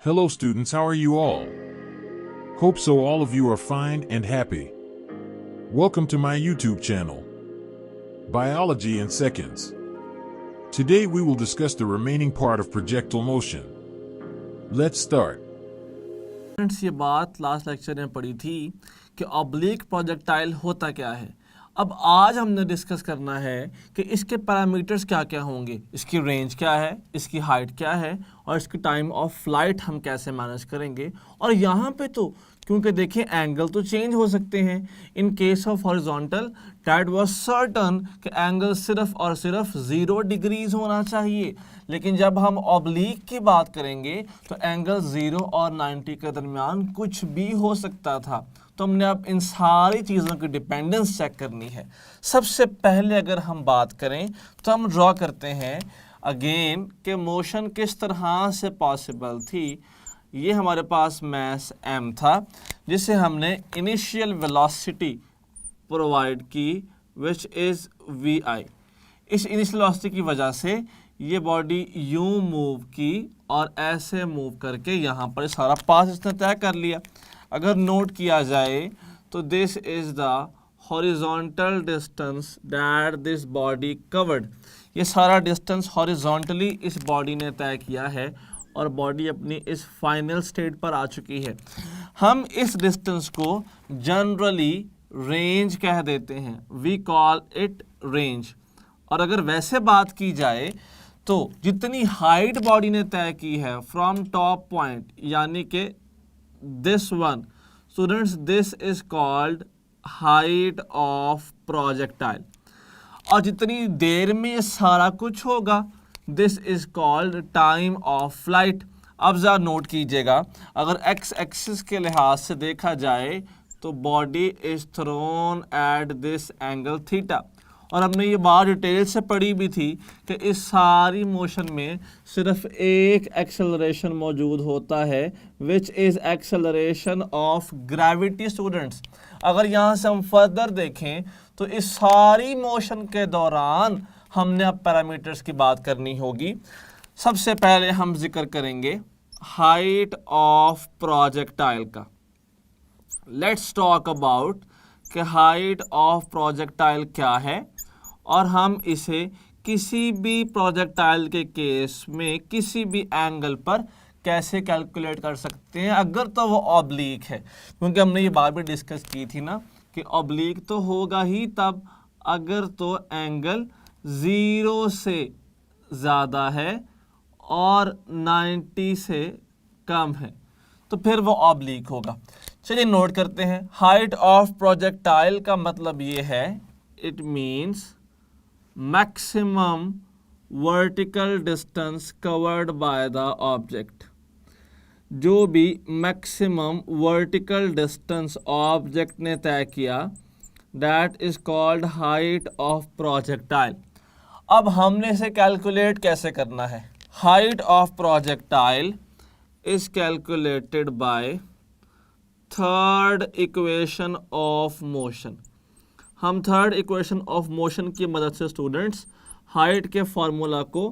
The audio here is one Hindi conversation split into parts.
Hello students, how are you all? Hope so all of you are fine and happy. Welcome to my YouTube channel, Biology in Seconds. Today we will discuss the remaining part of projectile motion. Let's start. Friends, ये बात लास्ट लेक्चर में पढ़ी थी कि ऑब्लिक प्रोजेक्टाइल होता क्या है। अब आज हमने डिस्कस करना है कि इसके पैरामीटर्स क्या क्या होंगे, इसकी रेंज क्या है, इसकी हाइट क्या है और इसकी टाइम ऑफ फ्लाइट हम कैसे मैनेज करेंगे। और यहाँ पे तो क्योंकि देखें एंगल तो चेंज हो सकते हैं। In case of horizontal that was certain कि एंगल सिर्फ और सिर्फ 0 डिग्रीज होना चाहिए, लेकिन जब हम ऑब्लिक की बात करेंगे तो एंगल 0 और 90 के दरमियान कुछ भी हो सकता था। तो हमने अब इन सारी चीज़ों की डिपेंडेंस चेक करनी है। सबसे पहले अगर हम बात करें तो हम ड्रॉ करते हैं अगेन कि मोशन किस तरह से पॉसिबल थी। ये हमारे पास मास m था जिसे हमने इनिशियल वेलोसिटी प्रोवाइड की विच इज़ vi। इस इनिशियल वेलोसिटी की वजह से ये बॉडी यूं मूव की और ऐसे मूव करके यहाँ पर सारा पाथ इसने तय कर लिया। अगर नोट किया जाए तो this is the horizontal distance that this body covered. ये सारा डिस्टेंस हॉरिजॉन्टली इस बॉडी ने तय किया है और बॉडी अपनी इस फाइनल स्टेट पर आ चुकी है। हम इस डिस्टेंस को जनरली रेंज कह देते हैं, वी कॉल इट रेंज। और अगर वैसे बात की जाए तो जितनी हाइट बॉडी ने तय की है फ्रॉम टॉप पॉइंट, यानी कि this one, students this is called height of projectile. और जितनी देर में ये सारा कुछ होगा this is called time of flight. अब ज़रा नोट कीजिएगा, अगर एक्स एक्सिस के लिहाज से देखा जाए तो body is thrown at this angle theta. और हमने ये बात डिटेल से पढ़ी भी थी कि इस सारी मोशन में सिर्फ एक एक्सेलरेशन मौजूद होता है which is acceleration of gravity. Students अगर यहाँ से हम फर्दर देखें तो इस सारी मोशन के दौरान हमने अब पैरामीटर्स की बात करनी होगी। सबसे पहले हम जिक्र करेंगे हाइट ऑफ प्रोजेक्टाइल का। लेट्स टॉक अबाउट कि हाइट ऑफ प्रोजेक्टाइल क्या है और हम इसे किसी भी प्रोजेक्टाइल के केस में किसी भी एंगल पर कैसे कैलकुलेट कर सकते हैं अगर तो वो ऑब्लिक है। क्योंकि हमने ये बात भी डिस्कस की थी ना कि ऑब्लिक तो होगा ही तब अगर तो एंगल 0 से ज़्यादा है और 90 से कम है तो फिर वो ऑब्लिक होगा। चलिए नोट करते हैं। हाइट ऑफ प्रोजेक्टाइल का मतलब ये है, it means maximum vertical distance covered by the object. जो भी मैक्सिमम वर्टिकल डिस्टेंस ऑब्जेक्ट ने तय किया that is called height of projectile. अब हमने इसे कैलकुलेट कैसे करना है। Height of projectile is calculated by third equation of motion. हम थर्ड इक्वेशन ऑफ मोशन की मदद से स्टूडेंट्स हाइट के फार्मूला को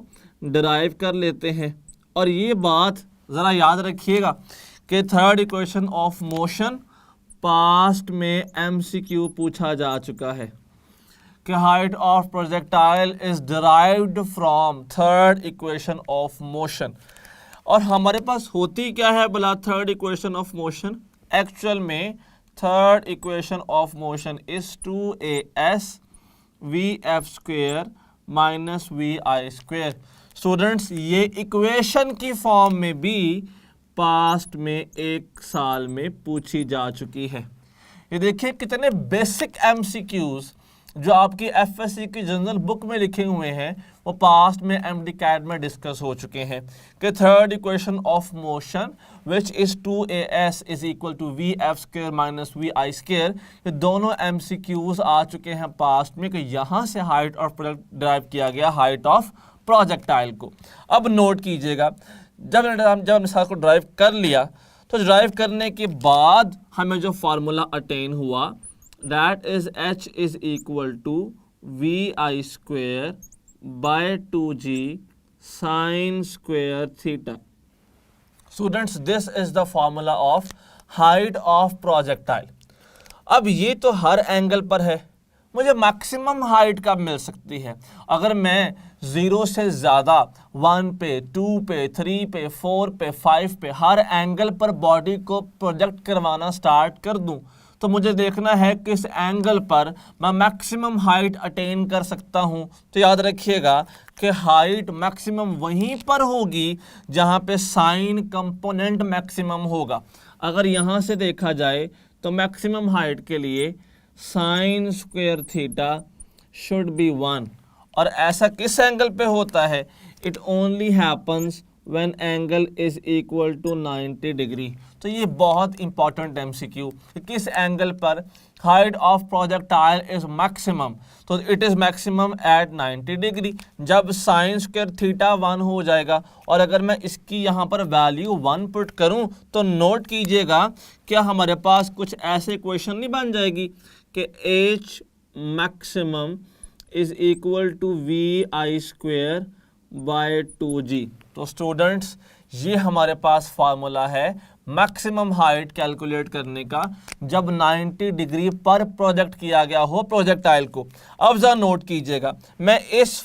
डिराइव कर लेते हैं। और ये बात ज़रा याद रखिएगा कि third equation of motion past में MCQ पूछा जा चुका है कि height of projectile is derived from third equation of motion. और हमारे पास होती क्या है भला third equation of motion? Actual में third equation of motion is 2as vf square minus vi square. Students ये इक्वेशन की फॉर्म में भी पास्ट में 1 साल में पूछी जा चुकी है। ये देखिए कितने बेसिक MCQs जो आपकी FSC की जनरल बुक में लिखे हुए हैं वो पास्ट में MDCAT में डिस्कस हो चुके हैं कि third equation of motion which is 2as is equal to vf square minus vi square. ये दोनों MCQs आ चुके हैं पास्ट में कि यहाँ से हाइट ऑफ प्रोजेक्ट ड्राइव किया गया हाइट ऑफ प्रोजेक्टाइल को। अब नोट कीजिएगा, जब हमने साथ को ड्राइव कर लिया तो ड्राइव करने के बाद हमें जो फार्मूला अटेन हुआ that is h is equal to vi square by 2g sine square theta. Students this is the formula of height of projectile. अब ये तो हर एंगल पर है, मुझे मैक्सिमम हाइट कब मिल सकती है? अगर मैं 0 से ज़्यादा 1 पे, 2 पे, 3 पे, 4 पे, 5 पे हर एंगल पर बॉडी को प्रोजेक्ट करवाना स्टार्ट कर दूं, तो मुझे देखना है किस एंगल पर मैं मैक्सिमम हाइट अटेन कर सकता हूं। तो याद रखिएगा कि हाइट मैक्सिमम वहीं पर होगी जहां पे साइन कंपोनेंट मैक्सिमम होगा। अगर यहां से देखा जाए तो मैक्सिमम हाइट के लिए sine square theta should be 1, और ऐसा किस एंगल पे होता है? It only happens when angle is equal to 90 degree. तो ये बहुत इंपॉर्टेंट एमसीक्यू कि किस एंगल पर height of projectile is maximum. तो it is maximum at 90 degree जब साइन स्क्वायर थीटा 1 हो जाएगा। और अगर मैं इसकी यहाँ पर वैल्यू 1 पुट करूँ तो नोट कीजिएगा क्या हमारे पास कुछ ऐसे क्वेश्चन नहीं बन जाएगी कि h maximum is equal to v I square by 2g। तो स्टूडेंट्स ये हमारे पास फार्मूला है मैक्सिमम हाइट कैलकुलेट करने का जब 90 डिग्री पर प्रोजेक्ट किया गया हो प्रोजेक्टाइल को। अब जरा नोट कीजिएगा, मैं इस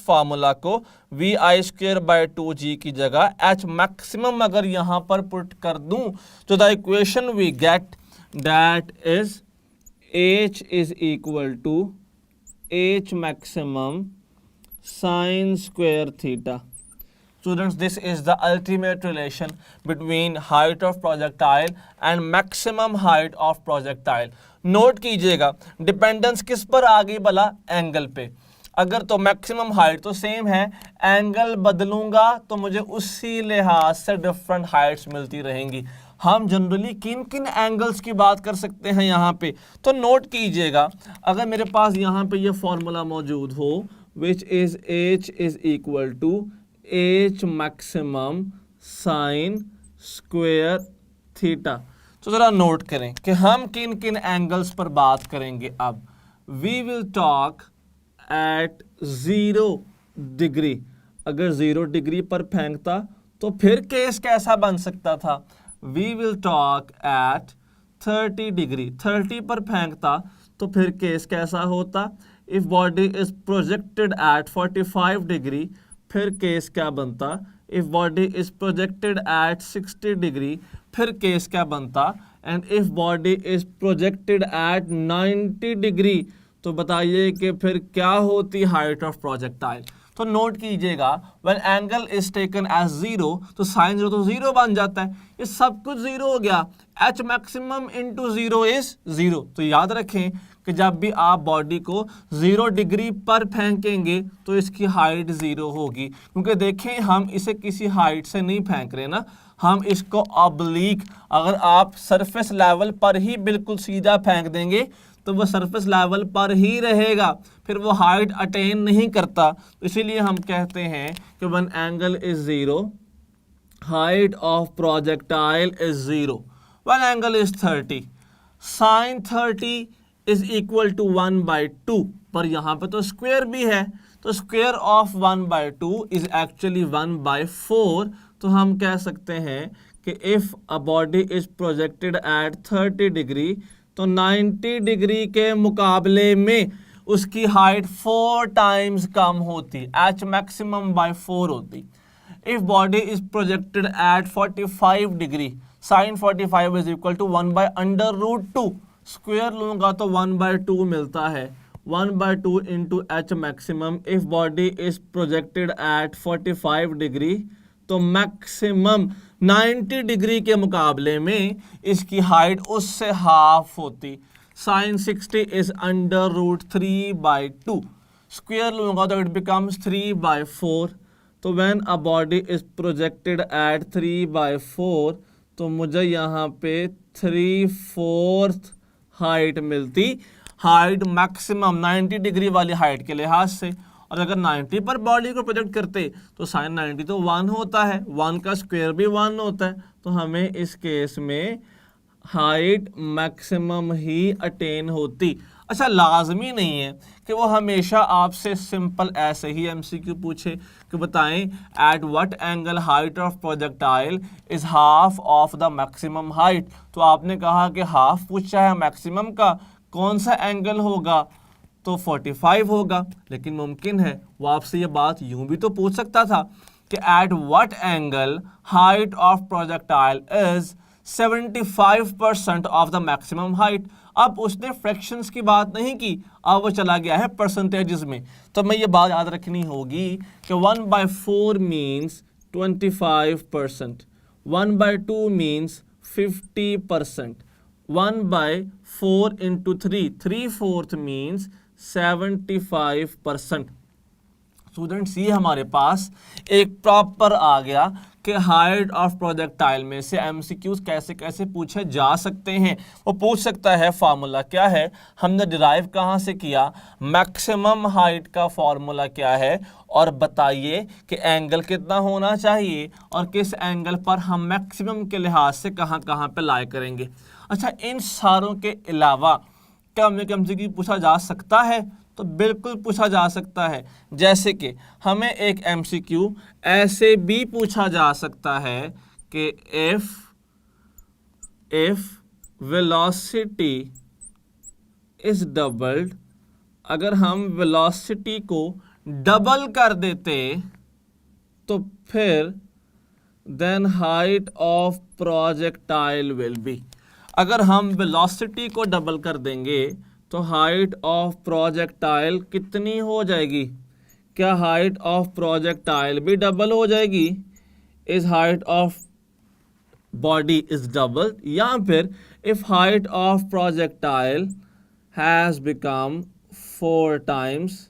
फार्मूला को we I square by 2g की जगह एच मैक्सिमम अगर यहाँ पर पुट कर दूं तो the equation we get that is h is equal to h maximum sin square theta. Students, this is the ultimate relation between height of projectile and maximum height of projectile. Note कीजिएगा डिपेंडेंस किस पर आ गई भला? एंगल पे। अगर तो मैक्सिमम हाइट तो सेम है, एंगल बदलूंगा तो मुझे उसी लिहाज से डिफरेंट हाइट्स मिलती रहेंगी। हम जनरली किन किन एंगल्स की बात कर सकते हैं यहाँ पे? तो नोट कीजिएगा, अगर मेरे पास यहाँ पे ये फॉर्मूला मौजूद हो which is h is equal to h maximum sine square theta, तो ज़रा नोट करें कि हम किन किन एंगल्स पर बात करेंगे। अब we will talk at 0 degree. अगर 0 डिग्री पर फेंकता तो फिर केस कैसा बन सकता था? We will talk at 30 degree. 30 पर फेंकता तो फिर केस कैसा होता? If body is projected at 45 degree फिर केस क्या बनता? If body is projected at 60 degree फिर केस क्या बनता? And if body is projected at 90 degree तो बताइए कि फिर क्या होती हाइट ऑफ प्रोजेक्टाइल। तो नोट कीजिएगा when angle is taken as 0 तो साइन 0 तो 0 बन जाता है, ये सब कुछ 0 हो गया। h maximum into 0 is 0। तो याद रखें कि जब भी आप बॉडी को 0 डिग्री पर फेंकेंगे तो इसकी हाइट 0 होगी, क्योंकि देखें हम इसे किसी हाइट से नहीं फेंक रहे ना, हम इसको ऑब्लिक, अगर आप सरफेस लेवल पर ही बिल्कुल सीधा फेंक देंगे तो वो सरफेस लेवल पर ही रहेगा, फिर वो हाइट अटेन नहीं करता। इसीलिए हम कहते हैं कि when angle is 0 height of projectile is 0। When angle is 30 sine 30 is equal to 1/2, पर यहाँ पे तो स्क्वायर भी है, तो स्क्वायर ऑफ 1/2 इज एक्चुअली 1/4। तो हम कह सकते हैं कि if a body is projected eight 30 degree तो 90 डिग्री के मुकाबले में उसकी हाइट 4 टाइम्स कम होती, h मैक्सिमम बाय 4 होती। If body is projected at 45 degree sine 45 is equal to 1/√2, square लूंगा तो 1/2 मिलता है, 1/2 into h maximum. If body is projected at 45 degree तो मैक्सिमम 90 डिग्री के मुकाबले में इसकी हाइट उससे हाफ होती, साइन 60 इज √3/2, स्क्वायर लूंगा तो इट बिकम्स 3/4। तो when a body is projected eight 3/4 तो मुझे यहाँ पे 3/4 हाइट मिलती, हाइट मैक्सिमम 90 डिग्री वाली हाइट के लिहाज से। और अगर 90 पर बॉडी को प्रोजेक्ट करते तो साइन 90 तो 1 होता है, 1 का स्क्वायर भी 1 होता है, तो हमें इस केस में हाइट मैक्सिमम ही अटेन होती। अच्छा, लाजमी नहीं है कि वो हमेशा आपसे सिंपल ऐसे ही एमसीक्यू पूछे कि बताएं eight what angle height of projectile is half of the maximum height. तो आपने कहा कि हाफ पूछा है मैक्सिमम का, कौन सा एंगल होगा, तो 45 होगा। लेकिन मुमकिन है वो आपसे ये बात यूं भी तो पूछ सकता था कि at what angle height of projectile is 75% of the maximum height. अब उसने फ्रैक्शंस की बात नहीं की, अब वो चला गया है परसेंटेजेस में। तो मैं ये बात याद रखनी होगी कि 1/4 means 25%, 1/2 means 50%, 1/4 into 3, 3/4 means 75%। Students, ये हमारे पास एक प्रॉपर आ गया कि हाइट ऑफ प्रोजेक्टाइल में से एमसीक्यूज कैसे कैसे पूछे जा सकते हैं। वो पूछ सकता है फार्मूला क्या है, हमने डिराइव कहाँ से किया, मैक्सिमम हाइट का फार्मूला क्या है, और बताइए कि एंगल कितना होना चाहिए और किस एंगल पर हम मैक्सिमम के लिहाज से कहाँ कहाँ पे लाई करेंगे। अच्छा, इन सारों के अलावा क्या हमें एमसीक्यू पूछा जा सकता है? तो बिल्कुल पूछा जा सकता है। जैसे कि हमें एक एमसीक्यू ऐसे भी पूछा जा सकता है कि इफ वेलोसिटी इज डबल्ड, अगर हम वेलोसिटी को डबल कर देते तो फिर then height of projectile will be. अगर हम वेलोसिटी को डबल कर देंगे तो हाइट ऑफ प्रोजेक्टाइल कितनी हो जाएगी? क्या हाइट ऑफ प्रोजेक्टाइल भी डबल हो जाएगी? Is height of body is double, या फिर if height of projectile has become 4 times,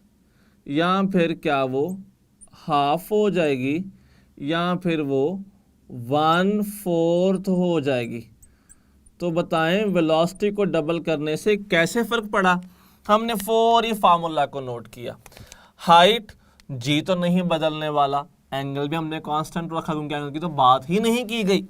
या फिर क्या वो हाफ हो जाएगी, या फिर वो 1/4 हो जाएगी। तो बताएं वेलोसिटी को डबल करने से कैसे फ़र्क पड़ा? हमने फौरी फार्मूला को नोट किया। हाइट जी तो नहीं बदलने वाला, एंगल भी हमने कांस्टेंट रखा क्योंकि एंगल की तो बात ही नहीं की गई,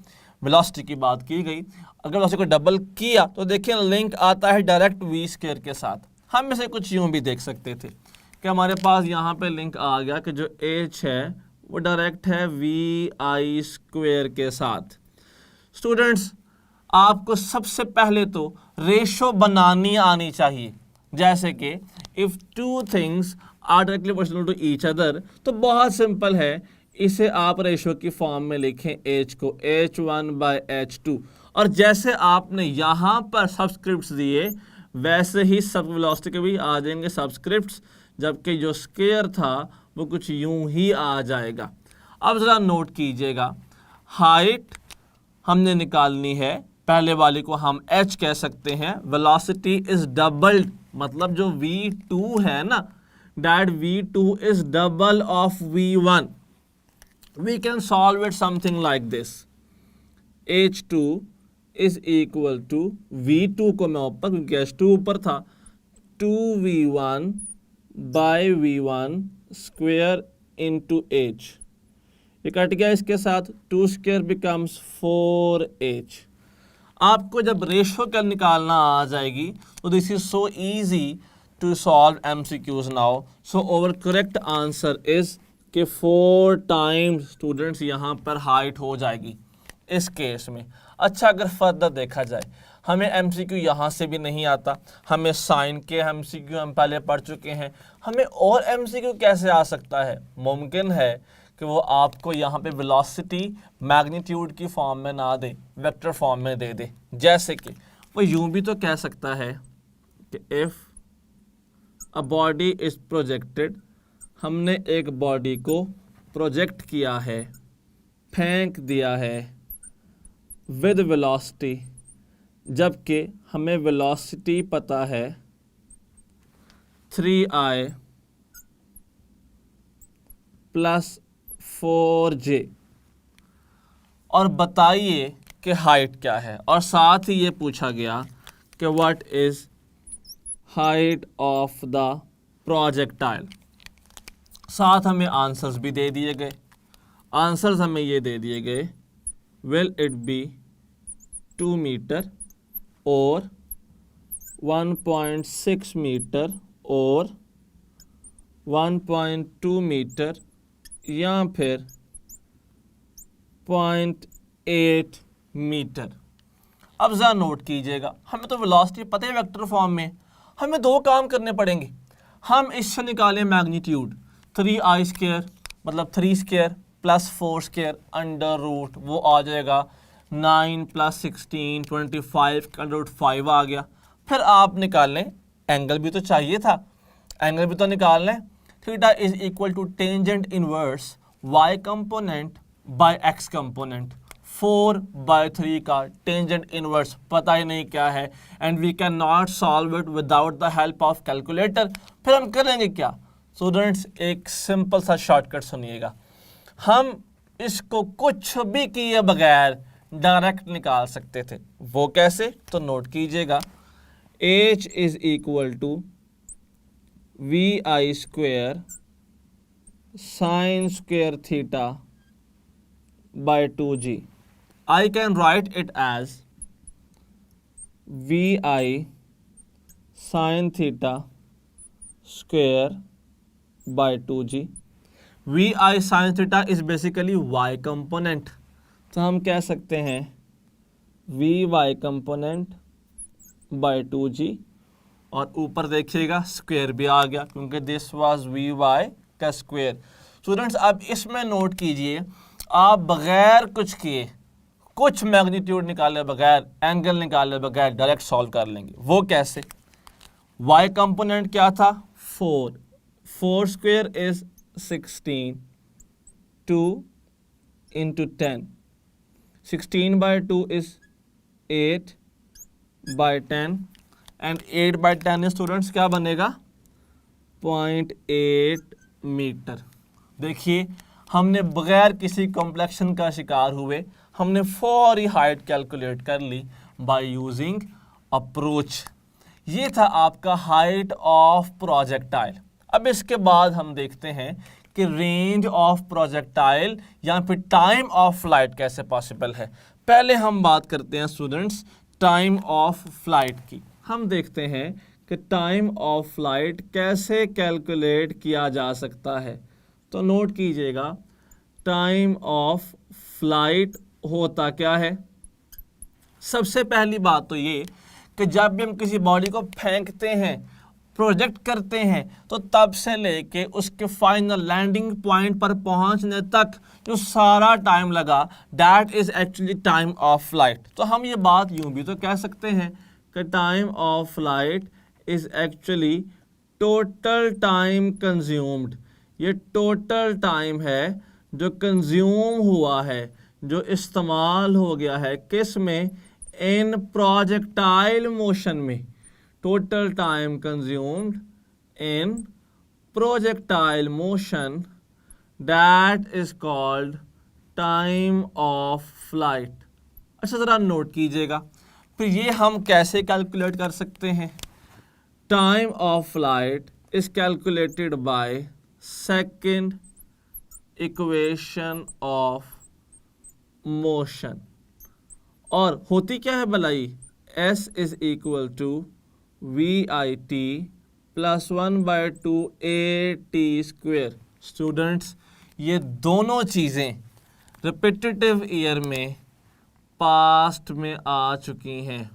वेलोसिटी की बात की गई। अगर वेलोसिटी को डबल किया तो देखिए लिंक आता है डायरेक्ट वी स्क्वायर के साथ। हम इसे कुछ यूं भी देख सकते थे कि हमारे पास यहाँ पे लिंक आ गया कि जो एच है वो डायरेक्ट है वी आई स्क्वायर के साथ। स्टूडेंट्स, आपको सबसे पहले तो रेशो बनानी आनी चाहिए। जैसे कि if two things are directly proportional to each other, तो बहुत सिंपल है, इसे आप रेशो की फॉर्म में लिखें h को h1/h2, और जैसे आपने यहाँ पर सबस्क्रिप्ट्स दिए वैसे ही सब वेलोसिटी के भी आ जाएंगे सबस्क्रिप्ट्स, जबकि जो स्क्वायर था वो कुछ यूं ही आ जाएगा। अब ज़रा नोट कीजिएगा, हाइट हमने निकालनी है, पहले वाले को हम h कह सकते हैं, वेलोसिटी इज डबल्ड, मतलब जो v2 है ना, that v2 is double of v1। We can solve it something like this, h2 is equal to v2 को मैं ऊपर क्योंकि h2 ऊपर था 2v1/v1 स्क्वायर इंटू h। ये कट गया इसके साथ, 2 स्क्वायर बिकम्स 4h। आपको जब रेशो का निकालना आ जाएगी तो this is so easy to solve MCQs now. So our correct answer is कि 4 टाइम्स स्टूडेंट्स यहाँ पर हाइट हो जाएगी इस केस में। अच्छा, अगर फर्दर देखा जाए, हमें एमसीक्यू यहाँ से भी नहीं आता, हमें साइन के एमसीक्यू हम पहले पढ़ चुके हैं, हमें और एमसीक्यू कैसे आ सकता है? मुमकिन है कि वो आपको यहाँ पे वेलोसिटी मैग्नीट्यूड की फॉर्म में ना दे, वेक्टर फॉर्म में दे दे। जैसे कि वो यूं भी तो कह सकता है कि if a body is projected, हमने एक बॉडी को प्रोजेक्ट किया है, फेंक दिया है विद वेलोसिटी, जबकि हमें वेलोसिटी पता है 3i + 4j, और बताइए कि हाइट क्या है, और साथ ही ये पूछा गया कि what is height of the projectile. साथ हमें आंसर्स भी दे दिए गए। आंसर्स हमें ये दे दिए गए, विल इट बी 2 मीटर और 1.6 मीटर और 1.2 मीटर या फिर 0.8 मीटर। अब ज़रा नोट कीजिएगा, हमें तो वेलोसिटी पता है वेक्टर फॉर्म में, हमें दो काम करने पड़ेंगे। हम इससे निकालें मैग्नीट्यूड 3i² मतलब 3 square plus 4 square under root, वो आ जाएगा 9 + 16 25 का अंडर रूट 5 आ गया। फिर आप निकाल लें, एंगल भी तो चाहिए था, एंगल भी तो निकाल लें। Theta is equal to tangent inverse y component by x component. 4/3 का टेंजेंट इनवर्स पता ही नहीं क्या है, and we can not solve it without the help of calculator. फिर हम करेंगे क्या स्टूडेंट्स, एक सिंपल सा शॉर्टकट सुनिएगा। हम इसको कुछ भी किए बगैर डायरेक्ट निकाल सकते थे। वो कैसे, तो नोट कीजिएगा, h is equal to vi² sin square theta by 2g. I can write it as vi sin theta square by 2g. vi sin theta is basically y component, तो हम कह सकते हैं vy component by 2g, और ऊपर देखिएगा स्क्वायर भी आ गया क्योंकि दिस वाज vy का स्क्वायर। स्टूडेंट्स अब इसमें नोट कीजिए, आप बगैर कुछ किए, कुछ मैग्नीट्यूड निकाले बगैर, एंगल निकाले बगैर डायरेक्ट सॉल्व कर लेंगे। वो कैसे, y कंपोनेंट क्या था 4, 4 square is 16, 2 into 10, 16/2 is 8/10 and 8/10 students क्या बनेगा 0.8 मीटर। देखिए हमने बगैर किसी कॉम्प्लेक्शन का शिकार हुए हमने फौरी हाइट कैलकुलेट कर ली बाय यूजिंग अप्रोच। ये था आपका हाइट ऑफ प्रोजेक्टाइल। अब इसके बाद हम देखते हैं कि रेंज ऑफ प्रोजेक्टाइल या फिर टाइम ऑफ फ्लाइट कैसे पॉसिबल है। पहले हम बात करते हैं स्टूडेंट्स टाइम ऑफ फ्लाइट की। हम देखते हैं कि टाइम ऑफ फ्लाइट कैसे कैलकुलेट किया जा सकता है। तो नोट कीजिएगा, टाइम ऑफ फ्लाइट होता क्या है। सबसे पहली बात तो ये कि जब भी हम किसी बॉडी को फेंकते हैं, प्रोजेक्ट करते हैं, तो तब से लेके उसके फाइनल लैंडिंग पॉइंट पर पहुंचने तक जो सारा टाइम लगा, that is actually time of flight. तो हम ये बात यूं भी तो कह सकते हैं कि time of flight is actually total time consumed. ये टोटल टाइम है जो कंज्यूम हुआ है, जो इस्तेमाल हो गया है, किस में, इन प्रोजेक्टाइल मोशन में। Total time consumed in projectile motion, that is called time of flight. अच्छा ज़रा नोट कीजिएगा, फिर ये हम कैसे कैलकुलेट कर सकते हैं। Time of flight is calculated by second equation of motion, और होती क्या है भलाई, s is equal to VIT plus 1/2 AT²। Students ये दोनों चीज़ें रिपीटेटिव ईयर में पास्ट में आ चुकी हैं।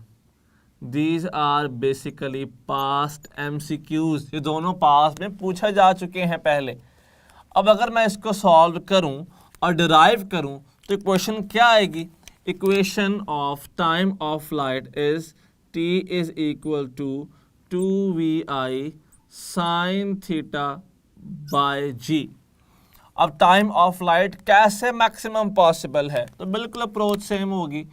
These are basically past MCQs, ये दोनों पास्ट में पूछा जा चुके हैं पहले। अब अगर मैं इसको सॉल्व करूं और डिराइव करूं तो इक्वेशन क्या आएगी, equation of time of flight is T is equal to 2VI sin theta by G। अब टाइम ऑफ फ्लाइट कैसे मैक्सिमम पॉसिबल है, तो बिल्कुल अप्रोच सेम होगी।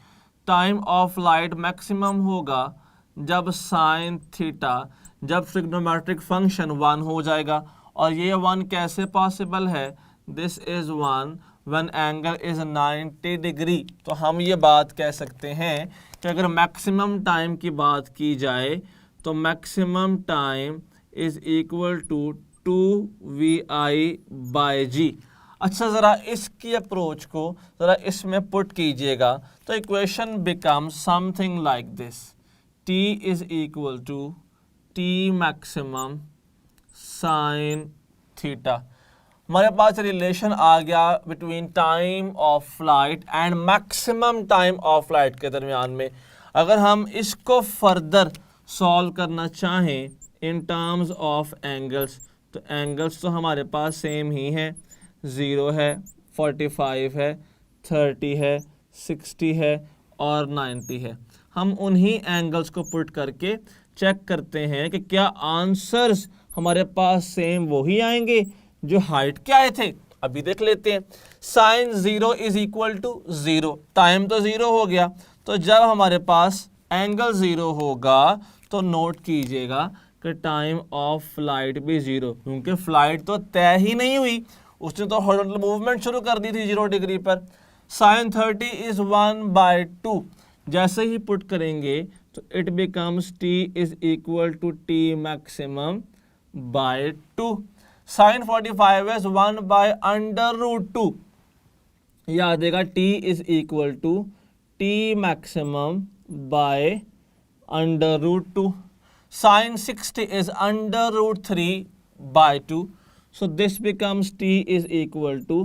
टाइम ऑफ फ्लाइट मैक्सिमम होगा जब साइन थीटा, जब ट्रिग्नोमेट्रिक फंक्शन 1 हो जाएगा, और ये 1 कैसे पॉसिबल है, this is 1 when angle is 90 degree. तो हम ये बात कह सकते हैं कि अगर मैक्सिमम टाइम की बात की जाए तो maximum time is equal to 2VI by G। अच्छा ज़रा इसकी अप्रोच को ज़रा इसमें पुट कीजिएगा तो equation become something like this, t is equal to t maximum sine theta. हमारे पास रिलेशन आ गया between time of flight and maximum time of flight के दरमियान में। अगर हम इसको फर्दर सॉल्व करना चाहें इन टर्म्स ऑफ एंगल्स, तो एंगल्स तो हमारे पास सेम ही हैं, 0 है, 45 है, 30 है, 60 है और 90 है। हम उन्हीं एंगल्स को पुट करके चेक करते हैं कि क्या आंसर्स हमारे पास सेम वही आएंगे जो हाइट के आए थे। अभी देख लेते हैं। Sine 0 is equal to 0, time तो 0 हो गया, तो जब हमारे पास एंगल 0 होगा तो नोट कीजिएगा कि टाइम ऑफ फ्लाइट भी 0, क्योंकि फ्लाइट तो तय ही नहीं हुई, उसने तो हॉरिजॉन्टल मूवमेंट शुरू कर दी थी 0 डिग्री पर। साइन 30 इज 1/2, जैसे ही पुट करेंगे तो it becomes t is equal to t maximum by 2। Sine 45 is 1/√2, याद देगा t is equal to t maximum by √2। Sine 60 is √3/2, so this becomes t is equal to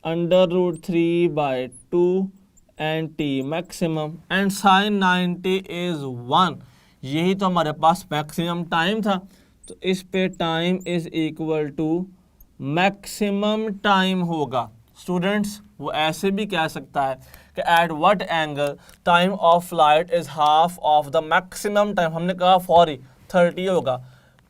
√3/2 and t maximum, and sin 90 is 1। यही तो हमारे पास मैक्सिमम टाइम था, तो इस पे time is equal to maximum time होगा। स्टूडेंट्स, वो ऐसे भी कह सकता है कि at what angle time of flight is half of the maximum time. हमने कहा 30 होगा,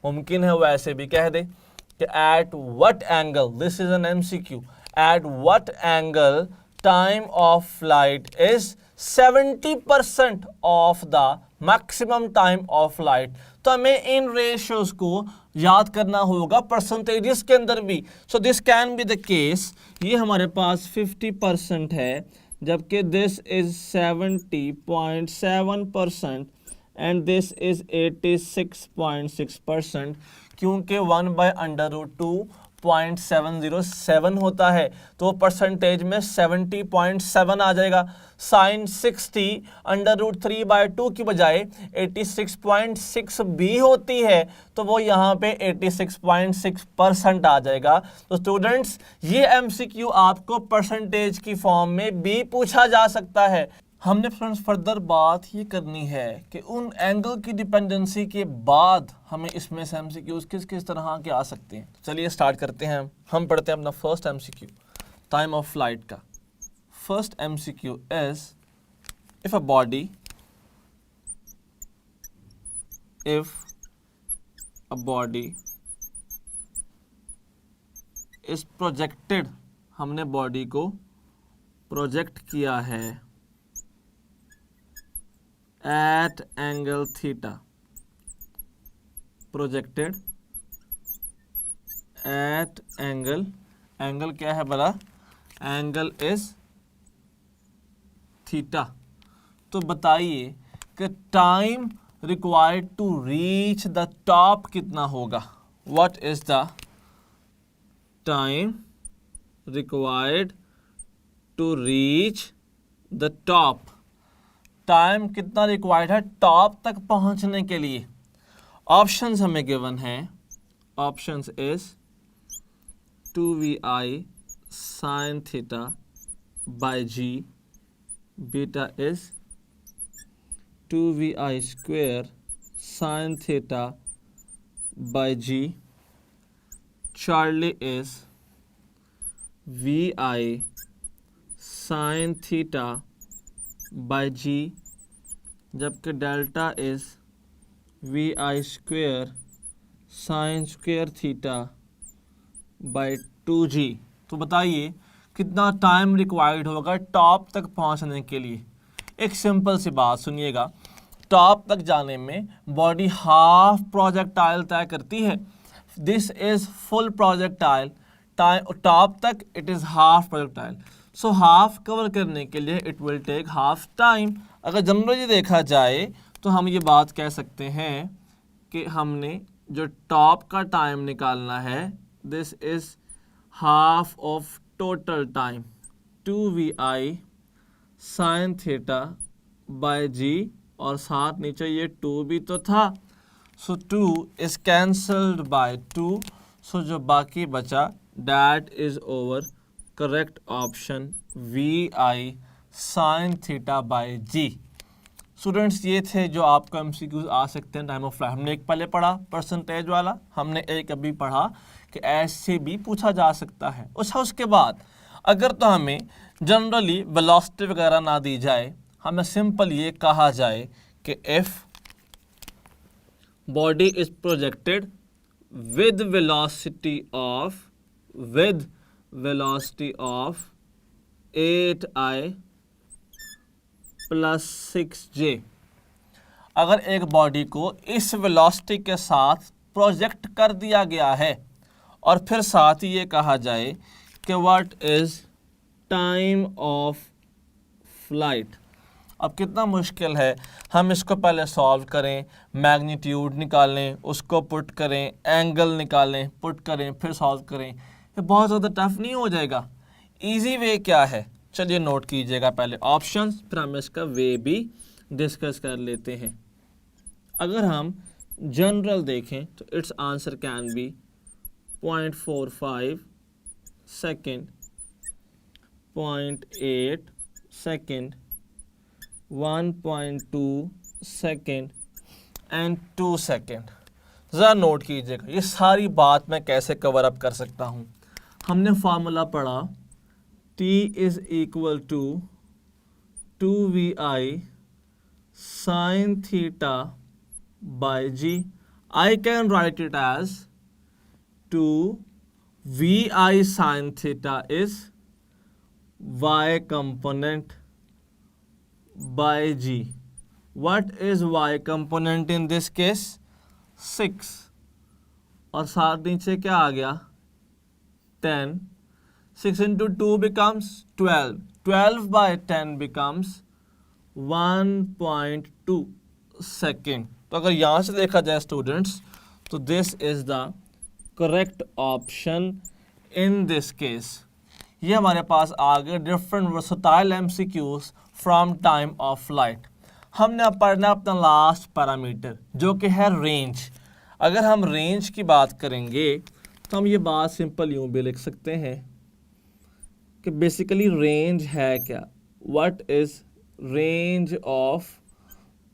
मुमकिन है वो ऐसे भी कह दे कि at what angle, this is an MCQ, eight what angle time of flight is 70% of the maximum time of flight. तो हमें इन रेशियोज को याद करना होगा परसेंटेजेस के अंदर भी। So this can be the case, ये हमारे पास 50% है, जबकि this is 70.7% and this is 86.6%, क्योंकि 1/√2.707 होता है, तो परसेंटेज में 70.7 आ जाएगा। साइन 60 √3/2 की बजाय 86.6 भी होती है, तो वो यहाँ पे 86.6% आ जाएगा। तो स्टूडेंट्स, ये MCQ आपको परसेंटेज की फॉर्म में भी पूछा जा सकता है। हमने फ्रेंड्स फर्दर बात ये करनी है कि उन एंगल की डिपेंडेंसी के बाद हमें इसमें से MCQs किस किस तरह के आ सकते हैं। चलिए स्टार्ट करते हैं। हम पढ़ते हैं अपना first MCQ time of flight का। First MCQ is if a body is projected, हमने बॉडी को प्रोजेक्ट किया है at angle theta, projected at angle क्या है बड़ा, एंगल इज थीटा। तो बताइए कि time required to reach the top कितना होगा। What is the time required to reach the top, time कितना रिक्वायर्ड है टॉप तक पहुंचने के लिए। ऑप्शंस हमें गिवन है, options is 2vi sin theta by g, beta is 2vi square sin theta by g, Charlie is vi sin theta by g, जबकि delta is vi square sine square theta by 2g। तो बताइए कितना टाइम रिक्वायर्ड होगा टॉप तक पहुंचने के लिए। एक सिंपल सी बात सुनिएगा, टॉप तक जाने में बॉडी हाफ प्रोजेक्टाइल तय करती है। This is full projectile, top तक it is half projectile. So half cover करने के लिए it will take half time. अगर जनरली देखा जाए तो हम ये बात कह सकते हैं कि हमने जो टॉप का टाइम निकालना है, this is half of total time 2vi sin theta by g और साथ नीचे ये 2 भी तो था, सो 2 इज कैंसल्ड बाय 2, सो जो बाकी बचा that is over correct option VI sin theta by G। Students ये थे जो आपका MCQs आ सकते हैं टाइम ऑफ फ्लाइट। हमने एक पहले पढ़ा परसेंटेज वाला, हमने एक अभी पढ़ा कि ऐसे भी पूछा जा सकता है। उसके बाद अगर तो हमें जनरली वेलोसिटी वगैरह ना दी जाए, हमें सिंपल ये कहा जाए कि if body is projected with velocity of 8I plus 6J, अगर एक बॉडी को इस वेलोसिटी के साथ प्रोजेक्ट कर दिया गया है और फिर साथ ही ये कहा जाए कि what is time of flight. अब कितना मुश्किल है, हम इसको पहले सॉल्व करें, मैग्नीट्यूड निकालें, उसको पुट करें, एंगल निकालें, पुट करें, फिर सॉल्व करें, ये बहुत ज़्यादा टफ नहीं हो जाएगा। इजी वे क्या है, चलिए नोट कीजिएगा पहले ऑप्शंस, फिर हम इसका वे भी डिस्कस कर लेते हैं। अगर हम जनरल देखें तो it's answer can be 0.45 second, 0.8 second, 1.2 second and 2 second. ज़रा नोट कीजिएगा ये सारी बात मैं कैसे कवर अप कर सकता हूँ। हमने फार्मूला पढ़ा T is equal to 2VI sin theta by G. I can write it as 2VI sin theta is Y component by G. What is Y component in this case? 6 और साथ नीचे क्या आ गया 10, 6 into 2 becomes 12, 12 by 10 becomes 1.2 second. तो अगर यहाँ से देखा जाए स्टूडेंट्स तो this is the correct option in this case. ये हमारे पास आ गए different versatile MCQs from time of flight. हमने अब पढ़ना अपना लास्ट पैरामीटर जो कि है रेंज। अगर हम रेंज की बात करेंगे तो हम ये बात सिंपल यूँ भी लिख सकते हैं कि बेसिकली रेंज है क्या, what is range of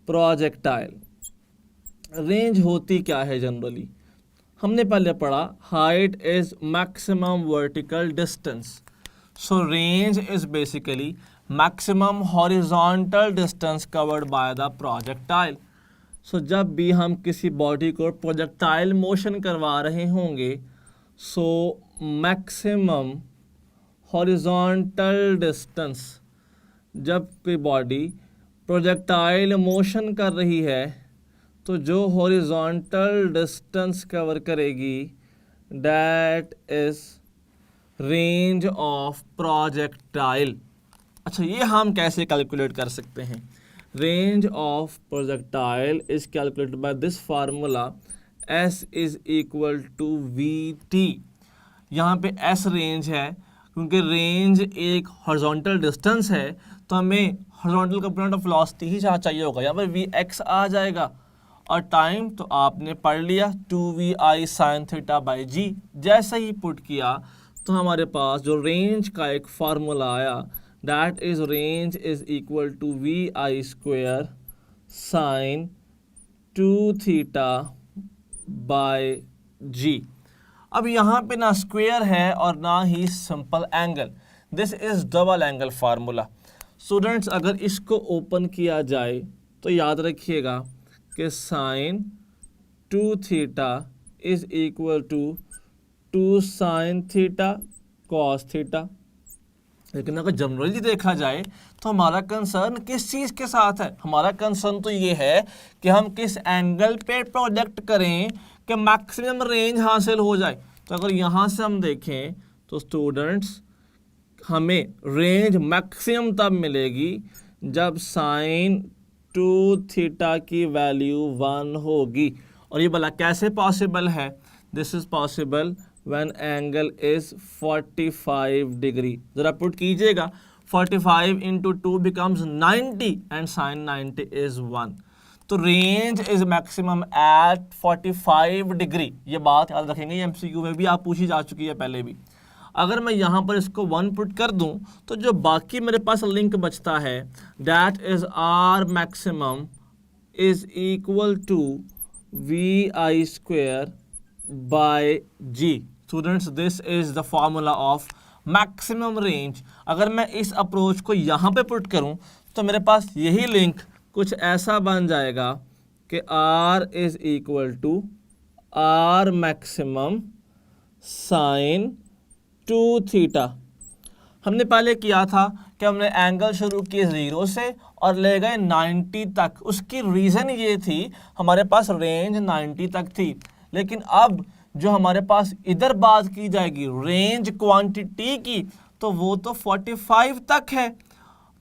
projectile. Range होती क्या है जनरली, हमने पहले पढ़ा height is maximum vertical distance, so range is basically maximum horizontal distance covered by the projectile. सो जब भी हम किसी बॉडी को प्रोजेक्टाइल मोशन करवा रहे होंगे, सो मैक्सिमम हॉरिजॉन्टल डिस्टेंस, जब कोई बॉडी प्रोजेक्टाइल मोशन कर रही है तो जो हॉरिजॉन्टल डिस्टेंस कवर करेगी that is range of projectile. अच्छा, ये हम कैसे कैलकुलेट कर सकते हैं? Range of projectile is calculated by this formula S is equal to VT। यहाँ पे S रेंज है क्योंकि रेंज एक हॉरिजॉन्टल डिस्टेंस है तो हमें हॉरिजॉन्टल कंपोनेंट ऑफ वेलोसिटी ही जहाँ चाहिए होगा, यहाँ पर Vx आ जाएगा। और टाइम तो आपने पढ़ लिया 2VI sin theta by G। जैसे ही पुट किया तो हमारे पास जो रेंज का एक फार्मूला आया that is range is equal to VI square sine 2 theta by G। अब यहाँ पे ना स्क्वायर है और ना ही simple angle, this is double angle formula. Students अगर इसको ओपन किया जाए तो याद रखिएगा कि sine 2 theta is equal to 2 sine theta cos theta. लेकिन अगर जनरली देखा जाए तो हमारा कंसर्न किस चीज़ के साथ है? हमारा कंसर्न तो ये है कि हम किस एंगल पे प्रोजेक्ट करें कि मैक्सिमम रेंज हासिल हो जाए। तो अगर यहाँ से हम देखें तो स्टूडेंट्स हमें रेंज मैक्सिमम तब मिलेगी जब साइन 2 थीटा की वैल्यू 1 होगी। और ये भला कैसे पॉसिबल है? This is possible when angle is 45 degree. ज़रा पुट कीजिएगा 45 into 2 becomes 90 and sin 90 is 1. तो range is maximum at 45 degree. ये बात याद रखेंगे, ये एमसीक्यू में भी आप पूछी जा चुकी है पहले भी। अगर मैं यहाँ पर इसको 1 पुट कर दूँ तो जो बाकी मेरे पास लिंक बचता है that is R maximum is equal to v I square by g. Students, this is the formula of maximum range. अगर मैं इस अप्रोच को यहाँ पे पुट करूँ तो मेरे पास यही लिंक कुछ ऐसा बन जाएगा कि R is equal to R maximum sine 2 theta. हमने पहले किया था कि हमने एंगल शुरू किए 0 से और ले गए 90 तक। उसकी रीज़न ये थी हमारे पास रेंज 90 तक थी, लेकिन अब जो हमारे पास इधर बात की जाएगी रेंज क्वांटिटी की तो वो तो 45 तक है।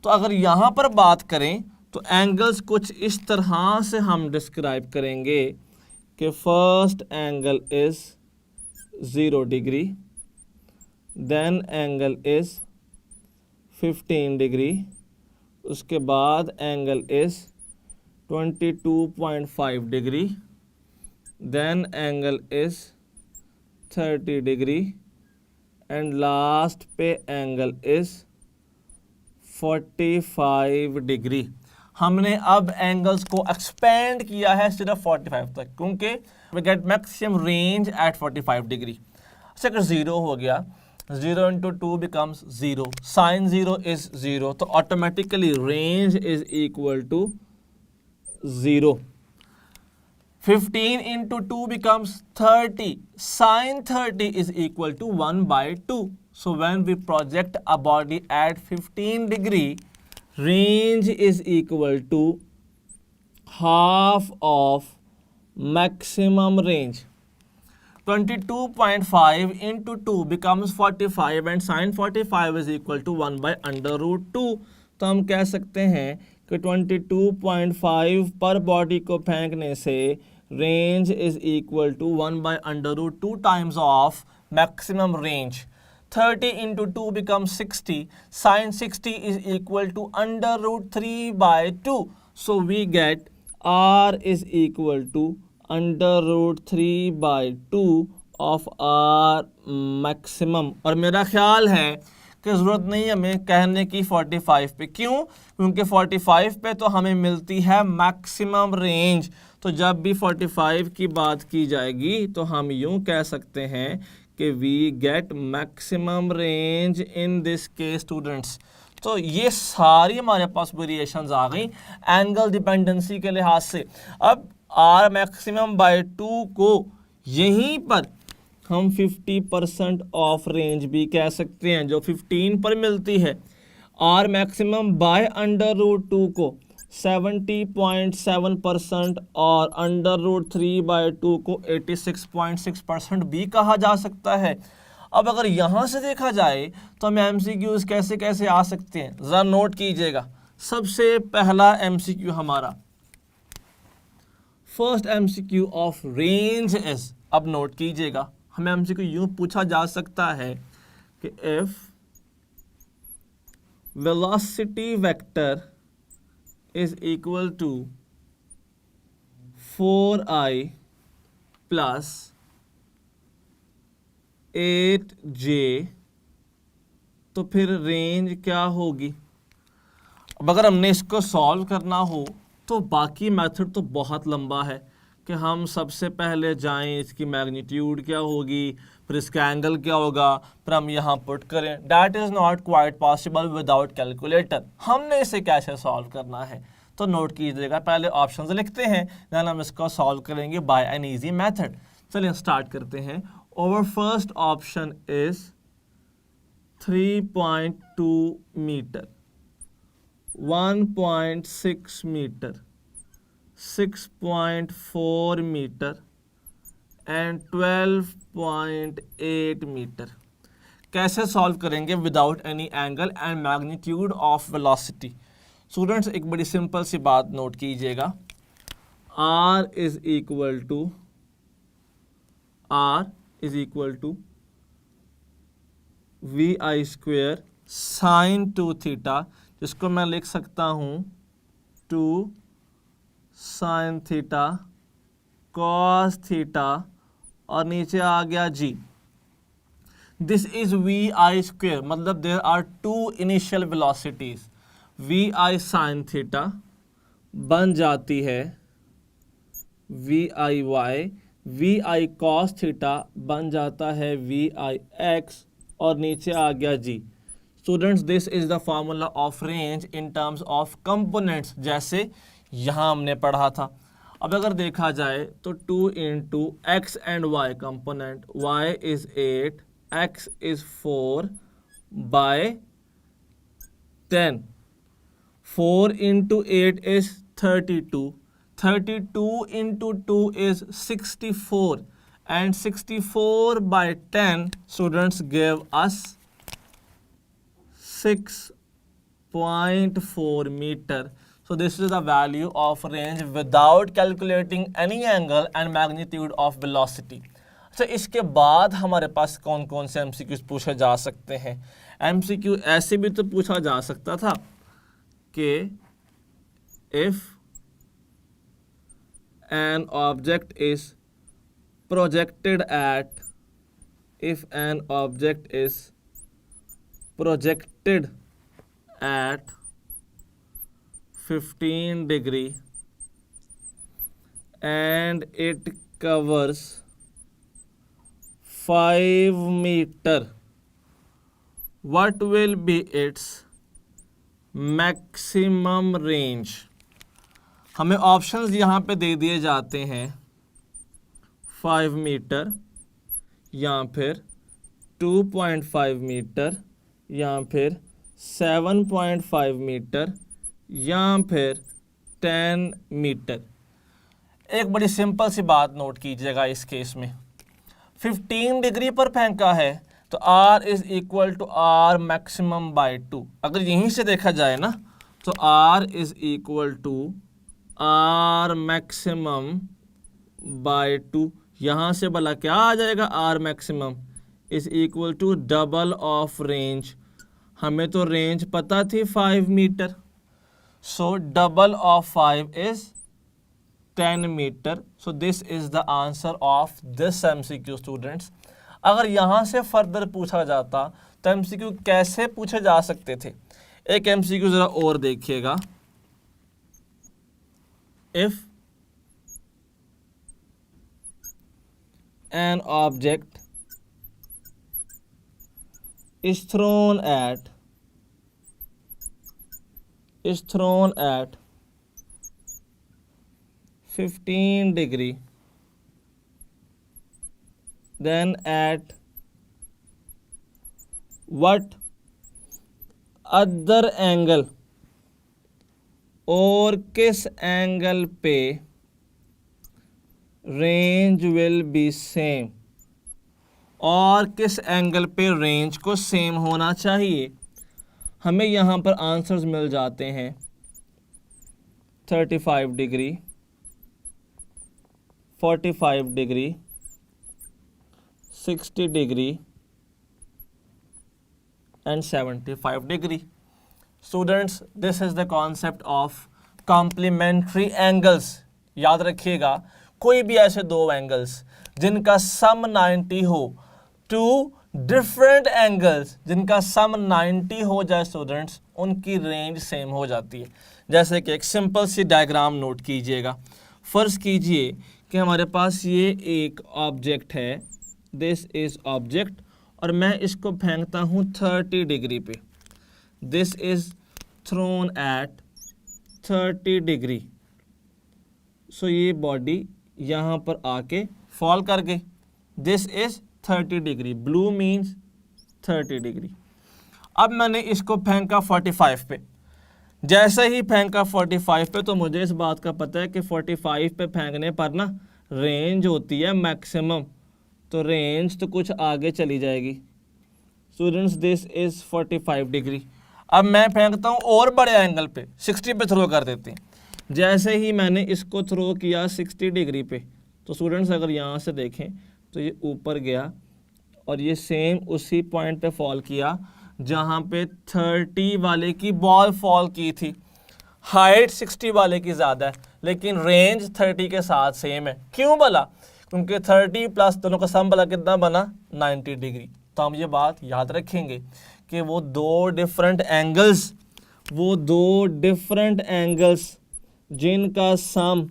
तो अगर यहाँ पर बात करें तो एंगल्स कुछ इस तरह से हम डिस्क्राइब करेंगे कि first angle is 0 degree, then angle is 15 degree, उसके बाद angle is 22.5 degree, then angle is 30 degree and last पे एंगल इज 45 डिग्री। हमने अब एंगल्स को एक्सपेंड किया है सिर्फ 45 तक, क्योंकि we get maximum range at 45 degree. अच्छा, अगर 0 हो गया, 0 into 2 becomes 0, sin 0 is 0, तो automatically range is equal to 0। 15 into 2 becomes 30, sin 30 is equal to 1 by 2. So when we project a body at 15 degree, range is equal to half of maximum range. 22.5 into 2 becomes 45 and sin 45 is equal to 1 by under root 2. तो हम कह सकते हैं कि 22.5 पर बॉडी को फेंकने से range is equal to 1 by under root 2 times of maximum range. 30 into 2 becomes 60. Sin 60 is equal to under root 3 by 2. So we get R is equal to under root 3 by 2 of R maximum. और मेरा ख्याल है कि ज़रूरत नहीं हमें कहने की 45 पे। क्यों? क्योंकि 45 पे तो हमें मिलती है मैक्सिमम रेंज। तो जब भी 45 की बात की जाएगी तो हम यूं कह सकते हैं कि we get maximum range in this case students. तो ये सारी हमारे पास वेरिएशंस आ गई एंगल डिपेंडेंसी के लिहाज से। अब आर मैक्सिमम बाय 2 को यहीं पर हम 50% ऑफ रेंज भी कह सकते हैं, जो 15 पर मिलती है। R maximum by under root 2 को 70.7% और अंडर रूट 3 बाय 2 को 86.6% भी कहा जा सकता है। अब अगर यहाँ से देखा जाए तो हम एमसीक्यूज कैसे कैसे आ सकते हैं, ज़रा नोट कीजिएगा। सबसे पहला एमसीक्यू हमारा first MCQ of range is, अब नोट कीजिएगा, हमें एमसीक्यू यूं पूछा जा सकता है कि if velocity vector is equal to 4i plus 8j, तो फिर रेंज क्या होगी। अब अगर हमने इसको सॉल्व करना हो तो बाकी मेथड तो बहुत लंबा है कि हम सबसे पहले जाएं, इसकी मैग्नीट्यूड क्या होगी, फिर इसका एंगल क्या होगा, फिर हम यहाँ पुट करें। That is not quite possible without calculator. हमने इसे कैसे सॉल्व करना है तो नोट कीजिएगा, पहले ऑप्शंस लिखते हैं, देन हम इसको सॉल्व करेंगे बाय एन ईजी मेथड। चलिए स्टार्ट करते हैं। Our first option is 3.2 metre, 1.6 metre, 6.4 metre and 12.8 metre. कैसे सॉल्व करेंगे without any angle and magnitude of velocity. Students, एक बड़ी सिंपल सी बात नोट कीजिएगा, R is equal to v I square sine 2 theta, जिसको मैं लिख सकता हूँ 2 साइन थीटा कॉस थीटा, और नीचे आ गया जी। This is V I square, मतलब there are two initial velocities. V I sine theta बन जाती है V I Y, V I cos theta बन जाता है वी आई एक्स, और नीचे आ गया जी। Students, this is the formula of range in terms of components, जैसे यहाँ हमने पढ़ा था। अब अगर देखा जाए तो 2 into x and y component, y is 8, x is 4 by 10, 4 into 8 is 32, 32 into 2 is 64, and 64 by 10 students give us 6.4 meter. So this is the value of range without calculating any angle and magnitude of velocity. अच्छा, इसके बाद हमारे पास कौन कौन से MCQs पूछे जा सकते हैं? MCQ ऐसे भी तो पूछा जा सकता था कि if an object is projected at 15 degree and it covers 5 meter, what will be its maximum range? हमें ऑप्शंस यहाँ पे दे दिए जाते हैं 5 मीटर, या फिर 2.5 मीटर, या फिर 7.5 मीटर, या फिर 10 मीटर। एक बड़ी सिंपल सी बात नोट कीजिएगा इस केस में, 15 डिग्री पर फेंका है तो R is equal to R maximum by 2। अगर यहीं से देखा जाए ना तो R is equal to R maximum by 2। यहाँ से भला क्या आ जाएगा? R maximum is equal to double of range. हमें तो रेंज पता थी 5 metre, so double of 5 is 10 metre. So this is the answer of this MCQ students. अगर यहाँ से फर्दर पूछा जाता तो MCQ कैसे पूछे जा सकते थे? एक MCQ जरा और देखिएगा। If an object is thrown at 15 degree, then at what other angle और किस एंगल पे रेंज विल बी सेम, और किस एंगल पे रेंज को सेम होना चाहिए? हमें यहाँ पर आंसर्स मिल जाते हैं 35 degree, 45 degree, 60 degree and 75 degree. Students, this is the concept of complementary angles. याद रखिएगा, कोई भी ऐसे दो एंगल्स जिनका सम 90 हो, टू डिफरेंट एंगल्स जिनका सम 90 हो जाए स्टूडेंट्स, उनकी रेंज सेम हो जाती है। जैसे कि एक सिंपल सी डायग्राम नोट कीजिएगा। फर्ज कीजिए कि हमारे पास ये एक ऑब्जेक्ट है, दिस इज ऑब्जेक्ट, और मैं इसको फेंकता हूँ 30 डिग्री पे। This is thrown at 30 degree. So ये बॉडी यहाँ पर आके फॉल कर गई। This is 30 degree, blue means 30 degree. अब मैंने इसको फेंका 45 पे। जैसे ही फेंका 45 पे तो मुझे इस बात का पता है कि 45 पे फेंकने पर ना रेंज होती है मैक्सिमम, तो रेंज तो कुछ आगे चली जाएगी। Students, this is 45 degree. अब मैं फेंकता हूँ और बड़े एंगल पे, 60 पे थ्रो कर देते हैं। जैसे ही मैंने इसको थ्रो किया 60 डिग्री पे, तो स्टूडेंट्स अगर यहाँ से देखें तो ये ऊपर गया और ये सेम उसी पॉइंट पे फॉल किया जहाँ पे 30 वाले की बॉल फॉल की थी, हाइट 60 वाले की ज़्यादा है लेकिन रेंज 30 के साथ सेम है। क्यों भला? क्योंकि 30 प्लस दोनों का सम भला कितना बना? 90 डिग्री। तो हम ये बात याद रखेंगे कि वो दो डिफरेंट एंगल्स जिनका सम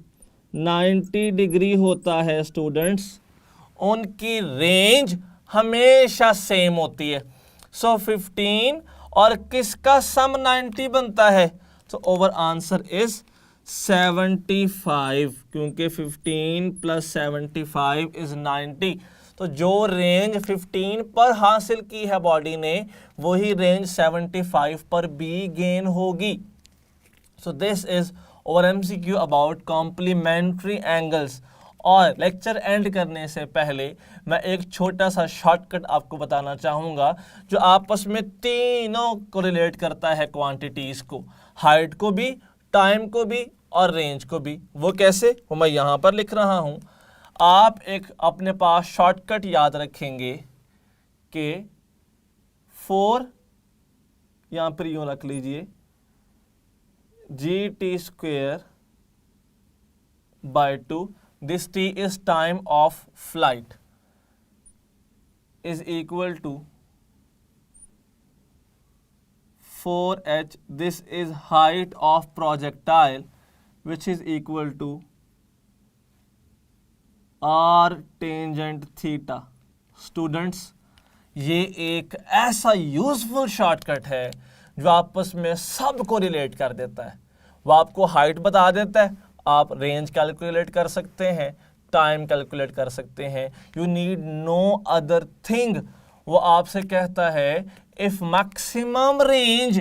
90 डिग्री होता है स्टूडेंट्स, उनकी रेंज हमेशा सेम होती है। सो 15 और किसका सम 90 बनता है? तो ओवर आंसर इज 75, क्योंकि 15 प्लस 75 इज 90। तो जो रेंज 15 पर हासिल की है बॉडी ने, वही रेंज 75 पर भी गेन होगी। So this is our MCQ about complementary angles. और लेक्चर एंड करने से पहले मैं एक छोटा सा शॉर्टकट आपको बताना चाहूँगा जो आपस में तीनों को रिलेट करता है, क्वांटिटीज़ को, हाइट को भी, टाइम को भी और रेंज को भी। वो कैसे? वो मैं यहाँ पर लिख रहा हूँ। आप एक अपने पास शॉर्टकट याद रखेंगे कि 4, यहाँ पर यूँ रख लीजिए, GT² by 2, this T is time of flight, is equal to 4h, this is height of projectile, which is equal to r tangent theta। Students, ये एक ऐसा यूजफुल शॉर्टकट है जो आपस में सबको रिलेट कर देता है। वो आपको हाइट बता देता है, आप रेंज कैलकुलेट कर सकते हैं, टाइम कैलकुलेट कर सकते हैं, you need no other thing. वो आपसे कहता है if maximum range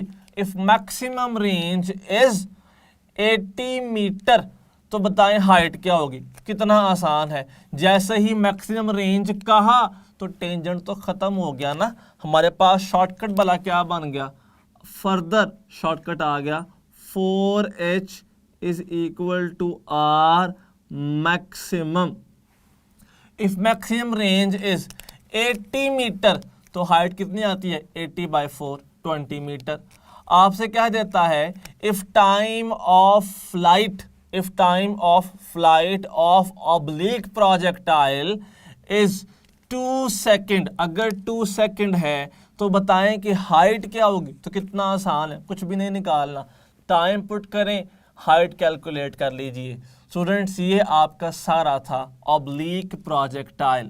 is 80 metre, तो बताएं हाइट क्या होगी। कितना आसान है, जैसे ही मैक्सिमम रेंज कहा तो टेंजेंट तो खत्म हो गया ना, हमारे पास शॉर्टकट भला क्या बन गया? फर्दर शॉर्टकट आ गया, 4h is equal to r maximum। if maximum range is 80 metre तो हाइट कितनी आती है? 80/4, 20 मीटर। आपसे क्या देता है? if time of flight of oblique projectile is 2 second, अगर 2 सेकेंड है तो बताएं कि हाइट क्या होगी। तो कितना आसान है, कुछ भी नहीं निकालना, टाइम पुट करें, हाइट कैलकुलेट कर लीजिए। स्टूडेंट्स, ये आपका सारा था ऑब्लीक प्रोजेक्टाइल।